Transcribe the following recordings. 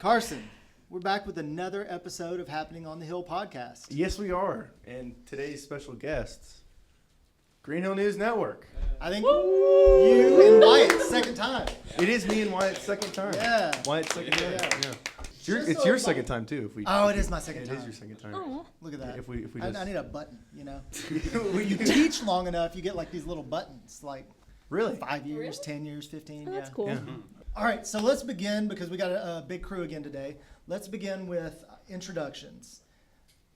Carson, we're back with another episode of Happening on the Hill podcast. Yes, we are. And today's special guests, Green Hill News Network. I think you and Wyatt, second time. It is me and Wyatt's second time. Yeah. Wyatt's second time. Yeah. It's your second time too. It is my second time. time. It is your second time. Oh, look at that. If we I need a button, you know. You teach long enough, you get like these little buttons, like really 5 years, 10 years, 15. Oh, that's cool. Yeah. All right, so let's begin because we got a big crew again today. Let's begin with introductions.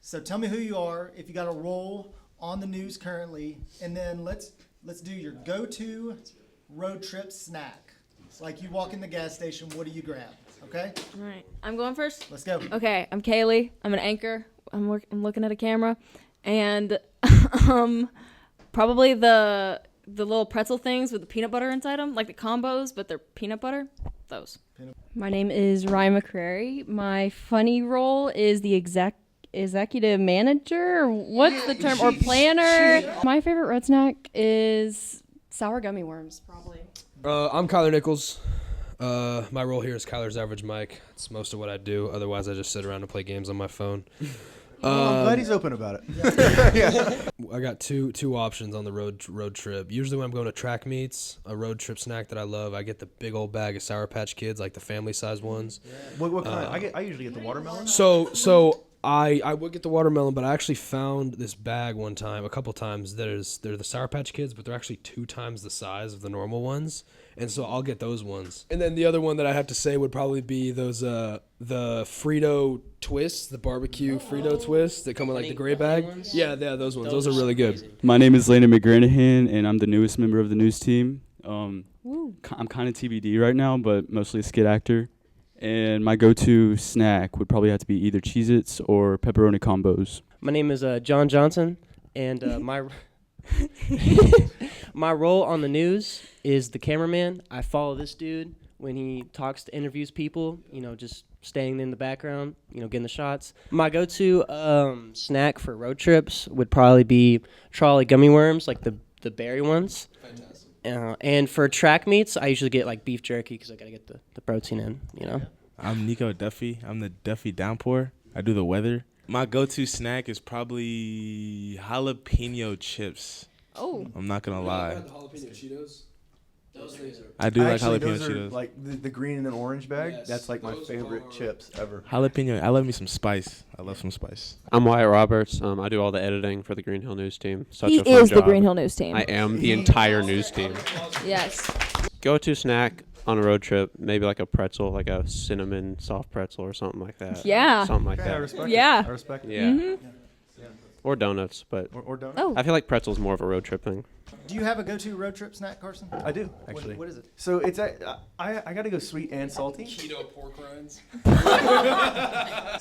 So tell me who you are, if you got a role on the news currently, and then let's do your go-to road trip snack. Like you walk in the gas station, what do you grab? Okay? All right. I'm going first? Let's go. Okay. I'm Kaylee. I'm an anchor. I'm looking at a camera. And probably the little pretzel things with the peanut butter inside them, like the combos, but they're peanut butter. Those. My name is Ryan McCrary. My funny role is the executive manager. What's the term? Or planner. My favorite road snack is sour gummy worms, probably. I'm Kyler Nichols. My role here is Kyler's average Mike. It's most of what I do. Otherwise, I just sit around and play games on my phone. I'm glad he's open about it. Yeah. I got two options on the road trip. Usually when I'm going to track meets, a road trip snack that I love, I get the big old bag of Sour Patch Kids, like the family size ones. Yeah. What kind? I usually get the watermelon. So I would get the watermelon, but I actually found this bag one time, a couple times. They're the Sour Patch Kids, but they're actually 2 times the size of the normal ones. And so I'll get those ones. And then the other one that I have to say would probably be those the Frito twists, the barbecue Frito twists that come in like the gray bag. Yeah, those ones. Those are really good. My name is Landon McGranahan, and I'm the newest member of the news team. I'm kind of TBD right now, but mostly a skit actor. And my go-to snack would probably have to be either Cheez-Its or pepperoni combos. My name is John Johnson, and my role on the news is the cameraman. I follow this dude when he talks to interviews people, just staying in the background, getting the shots. My go-to snack for road trips would probably be trolley gummy worms, like the berry ones. Fantastic. And for track meets, I usually get like beef jerky because I got to get the protein in, I'm Nico Duffy. I'm the Duffy Downpour. I do the weather. My go-to snack is probably jalapeno chips. Oh. I'm not going to lie. The jalapeno Cheetos? Those things are... I do like Actually, jalapeno those Cheetos. Are like the green and orange bag. Yes, That's like my those favorite are- chips ever. Jalapeno. I love me some spice. I love some spice. I'm Wyatt Roberts. I do all the editing for the Green Hill News team. Such He a fun is the job. Green Hill News team. I am the entire news team. Yes. Go-to snack on a road trip, maybe like a pretzel, like a cinnamon soft pretzel or something like that. Yeah. Something like Okay, I that. respect Yeah. it. I respect it. Yeah. Mm-hmm. Or donuts, but Or donut. Oh. I feel like pretzel's more of a road trip thing. Do you have a go-to road trip snack, Carson? I do, actually. What is it? So it's I got to go sweet and salty. Keto pork rinds.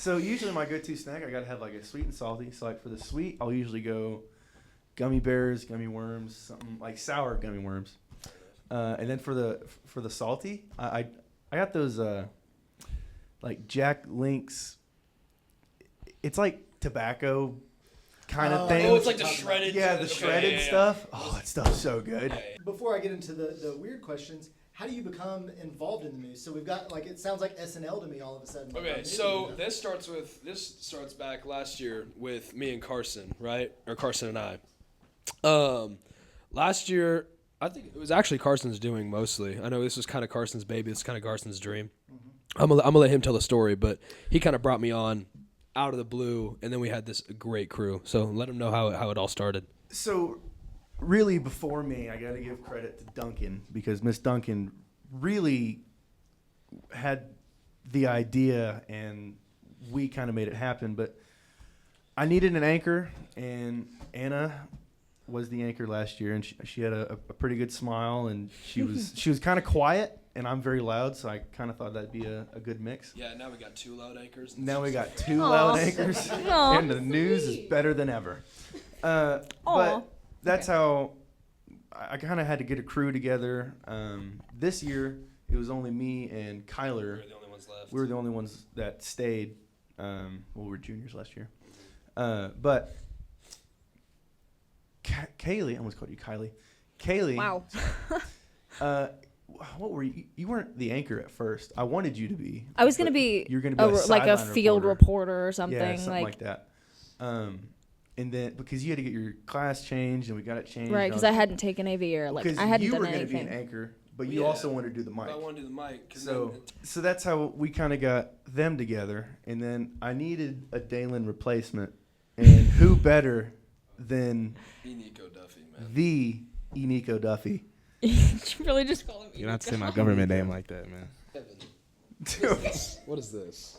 So usually my go-to snack, I got to have like a sweet and salty. So like for the sweet, I'll usually go gummy bears, gummy worms, something like sour gummy worms. And then for the salty, I got those like Jack Link's. It's like tobacco kind of thing. Oh, it's like the shredded. Yeah, the shredded yeah. stuff. Oh, that stuff's so good. Before I get into the weird questions, how do you become involved in the news? So we've got it sounds like SNL to me all of a sudden. Okay, so this starts back last year with me and Carson, right? Or Carson and I. Last year, I think it was actually Carson's doing mostly. I know this was kind of Carson's baby. It's kind of Carson's dream. Mm-hmm. I'm gonna let him tell the story, but he kind of brought me on out of the blue, and then we had this great crew. So let him know how it all started. So really before me, I got to give credit to Duncan because Miss Duncan really had the idea and we kind of made it happen. But I needed an anchor, and Anna was the anchor last year, and she had a pretty good smile, and she was kind of quiet, and I'm very loud, so I kind of thought that'd be a good mix. Yeah, now we got 2 loud anchors. Now we got 2 loud anchors, Aw, and the news is better than ever. But that's how I kind of had to get a crew together. This year, it was only me and Kyler. We're the only ones left. We were the only ones that stayed. We were juniors last year. But Kaylee, I almost called you Kylie. Kaylee. Wow. what were you? You weren't the anchor at first. I wanted you to be. I was gonna but be You're gonna be like a sideline field reporter or something. Yeah, something like that. And then because you had to get your class changed, and we got it changed. Right, because I hadn't taken AV or like I hadn't you done were gonna anything. be an anchor, but you Yeah. also wanted to do the mic. I want to do the mic. 'Cause So that's how we kind of got them together, and then I needed a Dalen replacement, and who better than Nico Duffy, man. the Nico Duffy? You really just call him. You don't have to say my government name like that, man. What is this?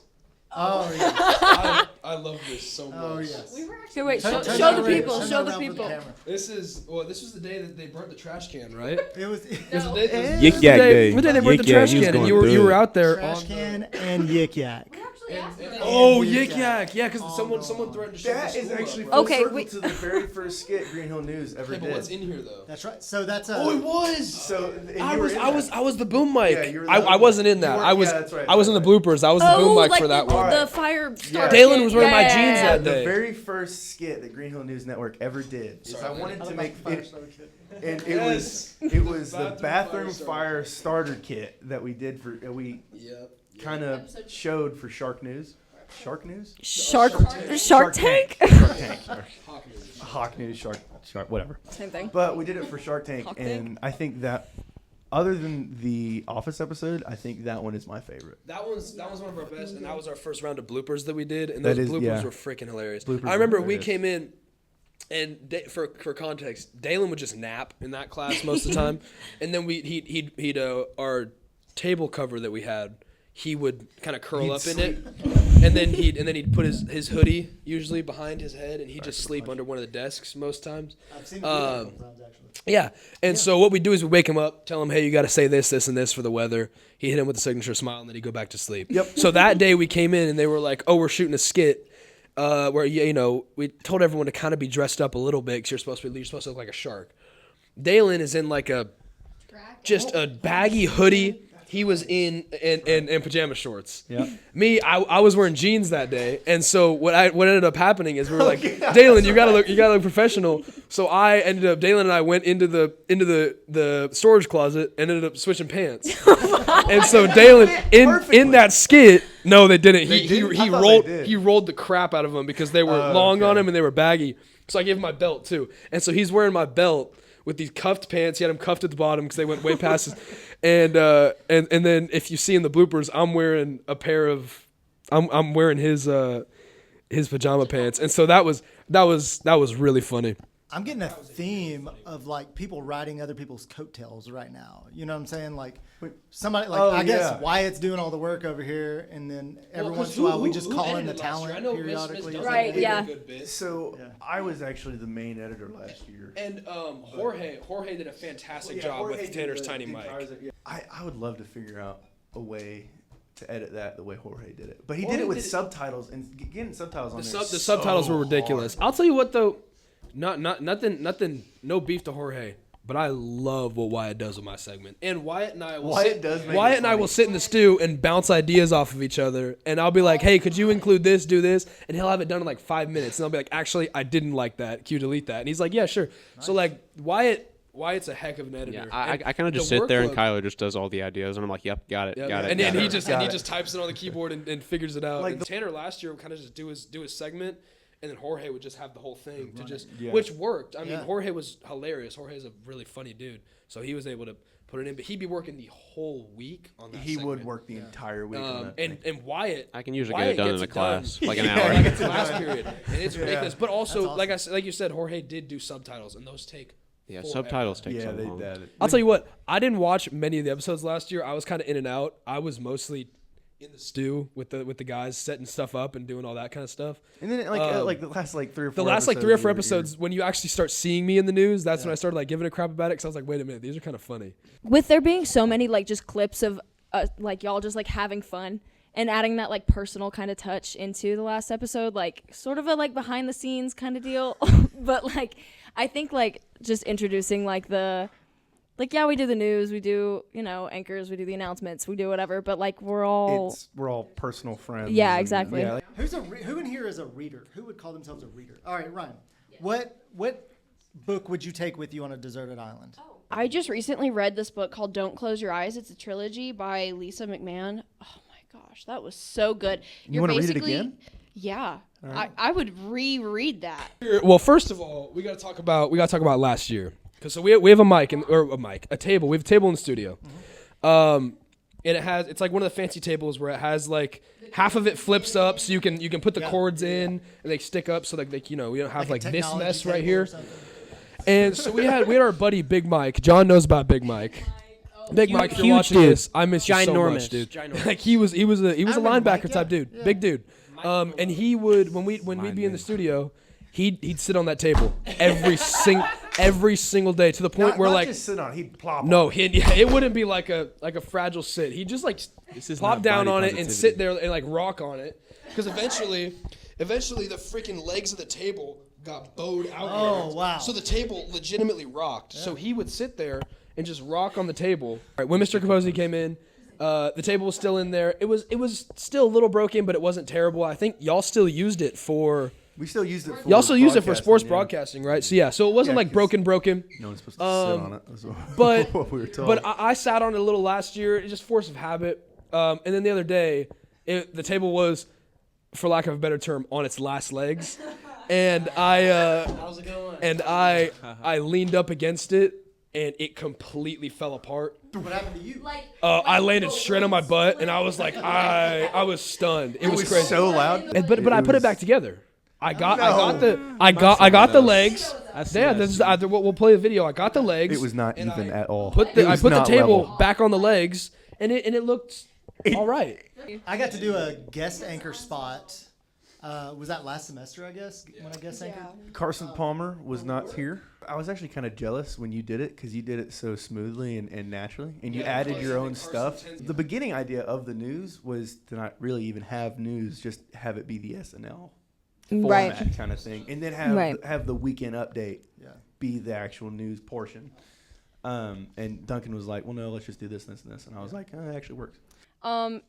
Oh yeah. I love this so much. Oh yes. Okay, wait. Turn Show that the around- people. turn Show that the around for people. camera. This was the day that they burnt the trash can, right? It was It was the day, And- Yik Yak Day. What day they burnt the Yik Yak, trash he was can, and going you were through it. out there trash on can and Yik Yak. Oh, And Yik Yak, yeah, because someone threatened to shut That the is school actually up, full right? Okay, circle wait. to the very first skit Green Hill News ever Yeah, but did. what's in here though? That's right. So that's a. Oh, it was. So and I you were was in I was that. I was the boom mic. Yeah, you were the I boom wasn't mic. in You that. weren't- I was yeah, that's right, I was in the that's right. bloopers. I was the boom mic like for that the, one. the fire starter. Dalen was wearing my Yeah, jeans yeah, that The day. very first skit that Green Hill News Network ever did is I wanted to make it, and it was the bathroom fire starter kit that we did for we Yep. kind of showed for Shark News. Shark News? Shark Tank. Shark Tank. Hawk News, Shark, whatever. Same thing. But we did it for Shark Tank, Hawk and I think that, other than the Office episode, I think that one is my favorite. That was one of our best, and that was our first round of bloopers that we did, and That those is- bloopers yeah. were freaking hilarious. Bloopers I were remember we hilarious. came in, and for context, Dalen would just nap in that class most of the time, and then he'd our table cover that we had, he would kind of curl He'd up in it, and then he'd put his hoodie usually behind his head, and he'd just sleep under one of the desks most times. I've seen it a couple times actually. Yeah. And so what we do is we wake him up, tell him, hey, you got to say this, this, and this for the weather. He hit him with a signature smile, and then he'd go back to sleep. Yep. So that day we came in, and they were like, oh, we're shooting a skit where, we told everyone to kind of be dressed up a little bit because you're supposed to look like a shark. Dalen is in like just a baggy hoodie. He was in pajama shorts. Yeah. Me, I was wearing jeans that day, and so what ended up happening is we were like, Dalen, you gotta look professional. So Dalen and I went into the storage closet and ended up switching pants. And so Dalen in that skit, no, they didn't. They didn't? I He thought they did. rolled the crap out of them because they were long on him and they were baggy. So I gave him my belt too, and so he's wearing my belt with these cuffed pants. He had them cuffed at the bottom because they went way past his. And then if you see in the bloopers, I'm wearing I'm wearing his pajama pants, and so that was really funny. I'm getting a theme of like people riding other people's coattails right now. You know what I'm saying? Like somebody, like I guess yeah. Wyatt's doing all the work over here, and then every Well, 'cause once in a while we who- just who call in the edited last year? I talent know Miss periodically. Dawson Right, did a yeah. good bit. So Yeah. I was actually the main editor last year. And Jorge did a fantastic Yeah, job Jorge with did Tanner's the tiny mic. entire- yeah. I would love to figure out a way to edit that the way Jorge did it, but he Jorge did it with did it- subtitles, and getting subtitles on The there is subtitles so were ridiculous. hard. I'll tell you what though, nothing, no beef to Jorge, but I love what Wyatt does with my segment. And Wyatt and I will Wyatt does make it Wyatt and I funny. will sit in the stew and bounce ideas off of each other, and I'll be like, hey, could you include this, do this, and he'll have it done in like 5 minutes, and I'll be like, actually, I didn't like that. Can you delete that? And he's like, yeah, sure. So like Wyatt's a heck of an editor. Yeah, And I kind of just the sit there and workload- Kyler just does all the ideas, and I'm like, yep, got it, Yeah, got it. and then got he it. just types it on the keyboard and figures it out. Like And Tanner last year would kind of just do his segment, and then Jorge would just have the whole thing to just Yeah. which worked. I mean, Yeah. Jorge was hilarious. Jorge's a really funny dude, so he was able to put it in. But he'd be working the whole week on that. He would segment. work the entire week on that And thing. and Wyatt, I can usually Wyatt get it done gets in a class, like an Yeah. hour. like a class period, and it's ridiculous. But also, That's awesome. like you said, Jorge did do subtitles, and those take. Yeah, forever. subtitles take Yeah, so they long. did. I'll tell you what, I didn't watch many of the episodes last year. I was kind of in and out. I was mostly in the stew with the guys setting stuff up and doing all that kind of stuff. And then like the last like 3 or 4 The last like 3 or 4 you were- episodes, when you actually start seeing me in the news, that's when I started like giving a crap about it because I was like, wait a minute, these are kind of funny. With there being so many like just clips of like y'all just like having fun and adding that like personal kind of touch into the last episode, like sort of a like behind the scenes kind of deal. But like I think like just introducing like we do the news, we do, anchors, we do the announcements, we do whatever, but like we're all we're all personal friends. Yeah, and- exactly. Yeah, like- Who in here is a reader? Who would call themselves a reader? All right, Ryan. What book would you take with you on a deserted island? Oh, I just recently read this book called Don't Close Your Eyes. It's a trilogy by Lisa McMahon. Oh my gosh, that was so good. You want to read it basically- again? Yeah. right. I would reread that. Well, first of all, we got to talk about last year. Cause so we have a table. We have a table in the studio. And it's like one of the fancy tables where it has like half of it flips up so you can put the cords in and they stick up so that we don't have like a this technology mess right table or here. something. And so we had our buddy Big Mike. John knows about Big Mike. Big Mike, if you're huge watching dude. this, I miss you so Ginormous. much, dude. Ginormous. Like he was a remember Mike, linebacker type dude, yeah. big dude. And he would when we'd be in the studio, he'd sit on that table every single day to the point where not like just sit on, he'd plop on. no, it wouldn't be like a fragile sit. He'd just like This is plop not down body on it and positivity. sit there and like rock on it. Because eventually the freaking legs of the table got bowed out. Oh, wow. So the table legitimately rocked. So he would sit there and just rock on the table. All right, when Mr. Capozzi came in, the table was still in there. It was still a little broken, but it wasn't terrible. I think y'all still used it for. We still used it for Y'all still use it for sports broadcasting, broadcasting, right? So yeah, so it wasn't Yeah, like 'cause- broken. No one's supposed to sit on it. That's but- what we were told. But I sat on it a little last year. It's just force of habit. And then the other day, the table was, for lack of a better term, on its last legs, and How's it going? I leaned up against it, and it completely fell apart. What happened to you? I landed straight on my butt, and I was like, I was stunned. It was crazy. so loud. But I put it back together. I got the legs. We'll play the video. I got the legs. It was not and even I at all. I put the not table level. back on the legs, and it looked all right. I got to do a guest anchor spot. Was that last semester, I guess, when I guest anchored? Carson Palmer was not here. I was actually kind of jealous when you did it because you did it so smoothly and naturally, and you added your own stuff. The beginning idea of the news was to not really even have news, just have it be the SNL format Right. kind of thing, and then have Right. have the weekend update Yeah. be the actual news portion. And Duncan was like, "Well, no, let's just do this, this, and this," and I was like, "It actually works."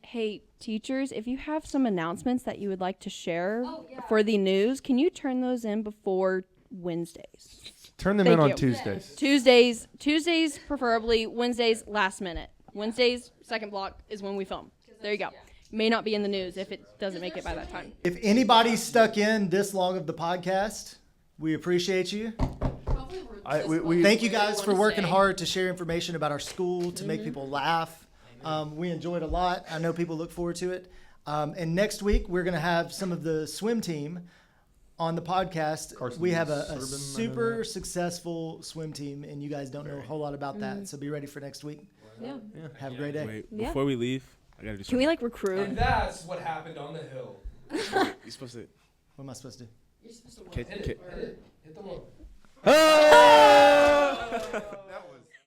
Hey, teachers, if you have some announcements that you would like to share for the news, can you turn those in before Wednesdays? Turn them Thank in on you. Tuesdays. Tuesdays preferably. Wednesdays last minute. Wednesdays second block is when we film. There you go. May not be in the news if it doesn't make it by that time. If anybody's stuck in this long of the podcast, we appreciate you. Thank you guys for working hard to share information about our school, to make people laugh. We enjoyed a lot. I know people look forward to it. And next week, we're going to have some of the swim team on the podcast. Carson We have a Serban, I know super that. successful swim team, and you guys don't know a whole lot about that. So be ready for next week. Yeah. Have a great day. Wait, Yeah. before we leave, I gotta do Can something. we like recruit? And that's what happened on the hill. You're supposed to What am I supposed to do? hit Hit the rope.